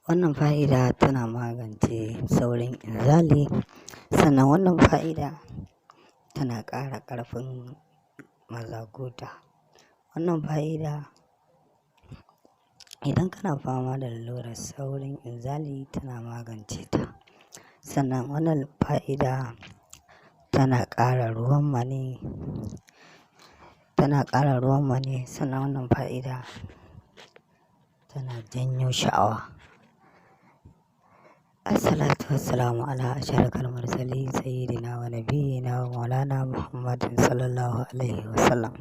Wannan fa'ida tana magance saurin inzali, sannan wannan fa'ida tana ƙara ƙarfin mazakuta. Wannan fa'ida idan kana fama da lalurar saurin inzali tana magance ta. Sannan wannan fa'ida tana ƙara ruwan mani, sannan wannan fa'ida tana janyo sha'awa. Assalatu wassalamu ala ashrafil mursalin sayyidina wa nabiyyina wa maulana Muhammadin sallallahu alaihi wasallam.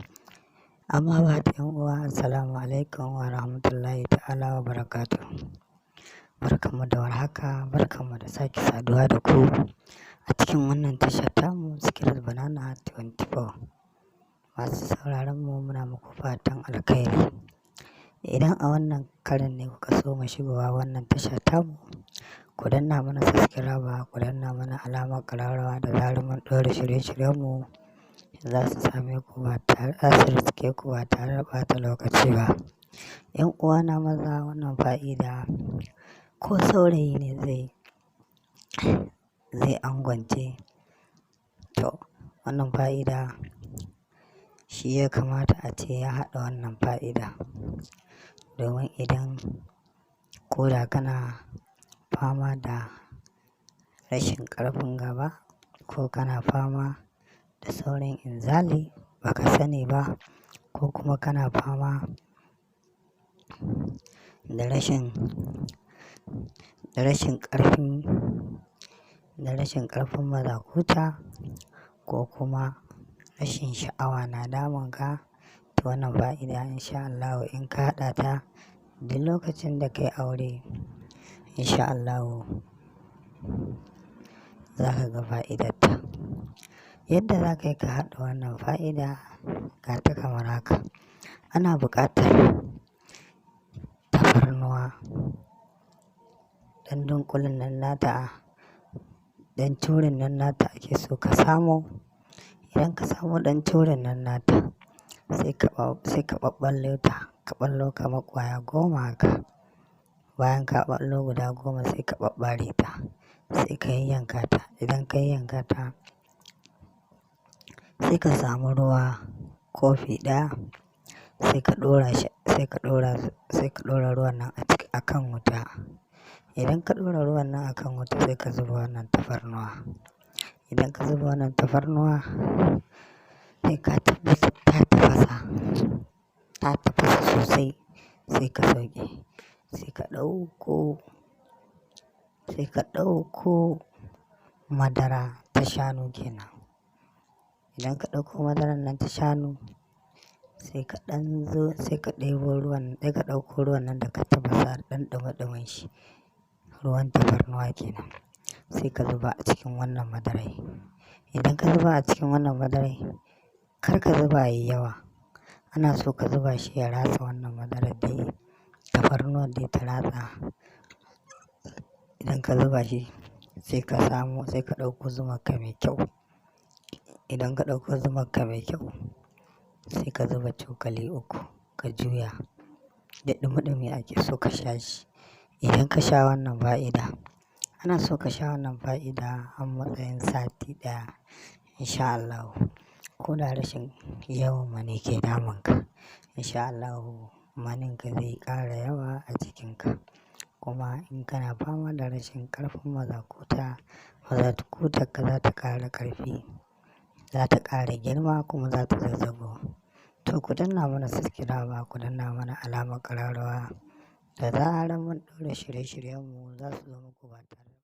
Amma ba'du, 'yan uwa, assalamu alaikum wa rahmatullahi ta'ala wa barakatuh. Barkanmu da warhaka, barkanmu da sake saduwa da ku a cikin wannan tasha tamu Skirat Banana 24. Masu sauraron mu muna muku fatan alkhairi. Idan a wannan karin ne kuka so mu shigowa wannan tasha tamu, ku danna mana subscribe, ku danna mana alamar ƙararrawa da zarar mun ɗora shirye-shiryenmu za su same ku ba tare da ɓata lokaci ba. 'Yan uwana maza, wannan fa'ida ko saurayi ne zai angwance, to wannan fa'ida shi ya kamata a ce ya haɗa wannan fa'ida, domin idan ko da kana fama da rashin ƙarfin gaba ko kana fama da saurin inzali baka sani ba, ko kuma kana fama da rashin ƙarfin mazakuta, ko kuma rashin sha'awa na damun ka, to wannan fa'ida insha Allahu in ka haɗa ta duk lokacin da kai aure insha Allahu za ka ga fa'idarta. Yadda za ka yi ka haɗa wannan fa'ida ga ta kamar haka: ana buƙatar tafarnuwa, ɗan dunƙulin nan nata, ɗan curin nan nata ake so ka samo. Idan ka samo ɗan curin nan nata sai ka ɓaɓɓallo ta, ka ɓallo kamar ƙwaya 10 haka. Bayan ka ɓallo guda 10 sai ka ɓaɓɓare ta, sai ka yayyanka ta. Idan ka yayyanka ta sai ka samu ruwa kofi ɗaya, sai ka ɗora ruwan nan a kan wuta. Idan ka ɗora ruwan nan a kan wuta sai ka zuba wannan tafarnuwa. Idan ka zuba wannan tafarnuwa sai ka tabbatar ta tafasa sosai, sai ka sauke. Sai ka ɗauko madara ta shanu kenan. Idan ka ɗauko madaran nan ta shanu sai ka ɗauko ruwan nan da ka tafasa ɗan ɗumi-ɗumin shi, ruwan tafarnuwa kenan, sai ka zuba a cikin wannan madarai. Idan ka zuba a cikin wannan madarai, kar ka zuba yayi yawa, ana so ka zuba shi ya ratsa wannan madarar dai, tafarnuwar dai ta ratsa. Idan ka zuba shi sai ka ɗauko zumarka mai kyau. Idan ka ɗauko zumarka mai kyau sai ka zuba cokali 3 ka juya, da ɗumi-ɗumi ake so ka sha shi. Idan ka sha wannan fa'ida, ana so ka sha wannan fa'ida har matsayin sati ɗaya insha Allahu. Ko da rashin yawan mani ke damunka, insha Allahu maninka zai ƙara yawa a jikinka. Kuma in kana fama da rashin ƙarfin mazakutarka za ta ƙara ƙarfi, za ta ƙara girma kuma za ta zazzago. To ku danna mana subscribe, ku danna mana alamar ƙararrawa da zarar mun ɗora shirye-shiryenmu za su zo muku ba tare